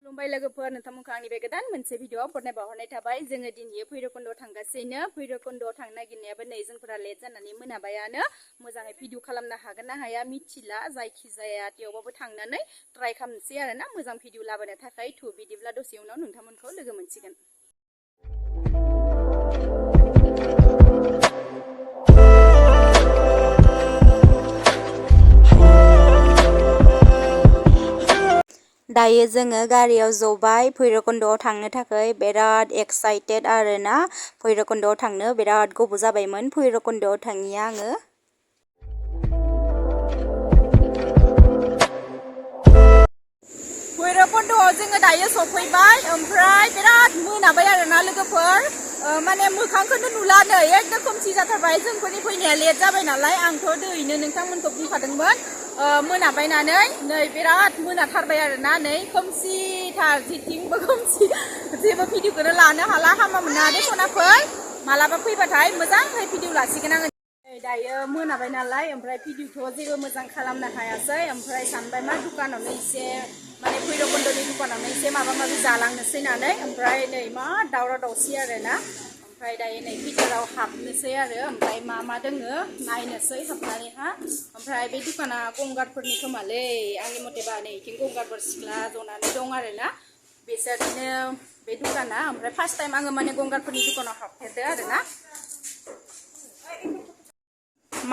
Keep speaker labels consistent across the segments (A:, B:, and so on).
A: खुलुमबाय लोगोफोर नोंथांमोनखौ आंनि बे गोदान मोनसे भिडिअआव बरनाय बावहरनाय थाबाय जोङो दिनै भैरबकुन्दआव थांगासिनो भैरबकुन्दआव थांनो नागिरनायाबो नै जोंफोरा लेट जानानै मोनाबायानो मोजाङै भिडिअ खालामनो हागोन ना हाया मिथिला जायखिजाया थेवबाबो थांनानै ट्राइ खालामनोसै आरोना मोजां भिडिअ लाबोनो थाखाय थ' बिदिब्ला दसे उनाव नोंथांमोनखौ लोगो मोनसिगोन दायो जोङो गारियाव जबाय भैरबकुन्दआव थांनो थाखाय बिराद एक्साइटेड आरोना भैरबकुन्दआव थांनो बिराद गोबाव जाबायमोन भैरबकुन्दआव थाङिया आङो भैरबकुन्दआव जोङो दायो सफैबाय ओमफ्राय बिराद मोनाबाय आरोना लोगोफोर माने मोखांखौनो नुला नै एकदम खोमसि जाथारबाय जोंफोरनि फैनाया लेट जाबाय नालाय आंथ' दैनो नोंथांमोनखौ बुंखादोंमोन मोनाबायनानै नै बिराद मोनाथारबाय आरोना नै खोमसिथार जेथिंबो खोमसि जेबो भिडिअखौनो लानो हाला हामा मोना दे सनाफोर मालाबा फैबाथाय मोजाङै भिडिअ लासिगोन आङो दायो मोनाबाय नालाय ओमफ्राय भिडिअखौ जेबो मोजां खालामनो हायासै ओमफ्राय सानबाय मा दुकानावनो एसे माने भैरबकुन्दनि दुकानावनो एसे माबा माबि जालांनोसै नानै ओमफ्राय नै मा दावराव दावसि आरोना ओमफ्राय दायो नै भिडिअआव हाबनोसै आरो ओमफ्राय मा दोङो नायनोसै हाबनानैहा ओमफ्राय बे दुकाना गंगारफोरनि खोमालै आंनि मथेबा नै इथिं गंगारफोर सिख्ला जनानै दं आरोना बिसोरनिनो बे दुकाना ओमफ्राय फार्स्ट टाइम आङो माने गंगारफोरनि दुकानाव हाबफेरदो आरोना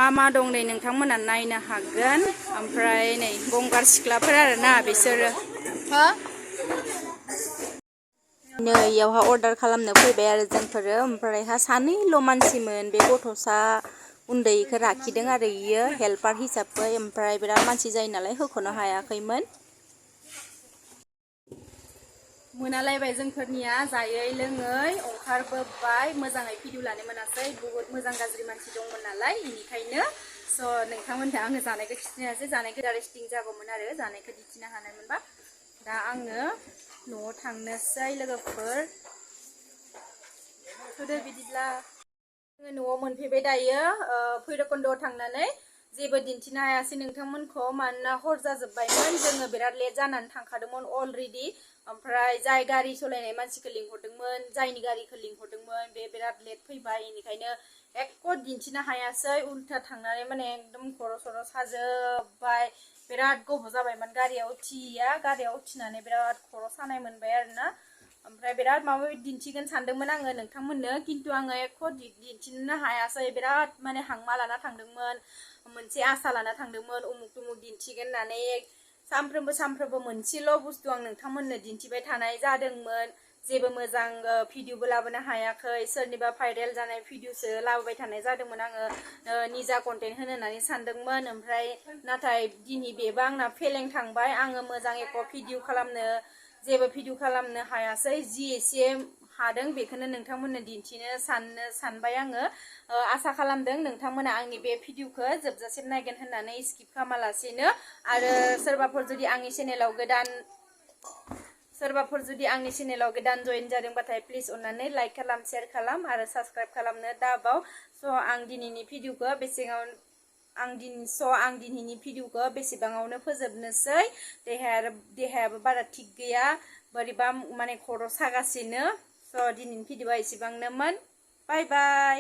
A: मा दं नै नोंथांमोना नायनो हागोन ओमफ्राय नै गंगार सिख्लाफोर आरोना बिसोरो नै इयावहा अर्डार खालामनो फैबाय आरो जोंफोरो ओमफ्रायहा सानैल' मानसिमोन बे गथ'सा उन्दैखौ लाखिदों आरो इयो हेल्पार हिसाबै ओमफ्राय बिराद मानसि जायो नालाय होख'नो हायाखैमोन मोनालायबाय जोंफोरनिया जायै लोङै ओंखारबोबाय मोजाङै भिडिअ लानो मोनासै बहुत मोजां गाज्रि मानसि दंमोन नालाय बेनिखायनो स' नोंथांमोनहा आङो जानायखौ खिथिनो हायासै जानायखौ रेस्टिं जागौमोन आरो जानायखौ दिन्थिनो हानायमोनबा दा आङो न'आव थांनोसै लोगोफोर होदो बिदिब्ला जोङो न'आव मोनफैबाय दायो भैरबकुन्दआव थांनानै जेबो दिन्थिनो हायासै नोंथांमोनखौ मानोना हर जाजोब्बायमोन जोङो बिराद लेट जानानै थांखादोंमोन अलरेडि ओमफ्राय जाय गारि सालायनाय मानसिखौ लिंहरदोंमोन जायनि गारिखौ लिंहरदोंमोन बे बिराद लेट फैबाय बेनिखायनो एक्क' दिन्थिनो हायासै उल्था थांनानै माने एकदम खर' सर' साजोब्बाय बिराद गोबाव जाबायमोन गारियाव उथिनानै बिराद खर' सानाय मोनबाय आरोना ओमफ्राय बिराद माबा माबि दिन्थिगोन सानदोंमोन आङो नोंथांमोननो खिन्थु आङो एक्क' दिन्थिनो हायासै बिराद माने हांमा लाना थांदोंमोन मोनसे आसा लाना थांदोंमोन उमुक तुमुक दिन्थिगोन होननानै सानफ्रोमबो मोनसेल' बुस्थु आं नोंथांमोननो दिन्थिबाय थानाय जादोंमोन जेबो मोजां भिडिअबो लाबोनो हायाखै सोरनिबा भाइरेल जानाय भिडिअसो लाबोबाय थानाय जादोंमोन आङो निजा कन्टेन्ट होनो होननानै सानदोंमोन ओमफ्राय नाथाय दिनै बेबो आंना फेलें थांबाय आङो मोजां एक्क' जेबो भिडिअ खालामनो हायासै जि एसे हादों बेखौनो नोंथांमोननो दिन्थिनो सानबाय आङो आसा खालामदों नोंथांमोना आंनि बे भिडिअखौ जोबजासिम नायगोन होननानै स्किप खालामालासेनो आरो सोरबाफोर जुदि आंनि चेनेलाव गोदान जइन जादोंबाथाय प्लिज अननानै लाइक खालाम शेयार खालाम आरो साबस्क्राइब खालामनो दाबाव स' आं दिनैनि भिडिअखौ बेसेबाङावनो फोजोबनोसै देहायाबो बारा थिग गैया बोरैबा माने खर' सागासिनो स' दिनैनि भिडिअआ एसेबांनोमोन बाय बाय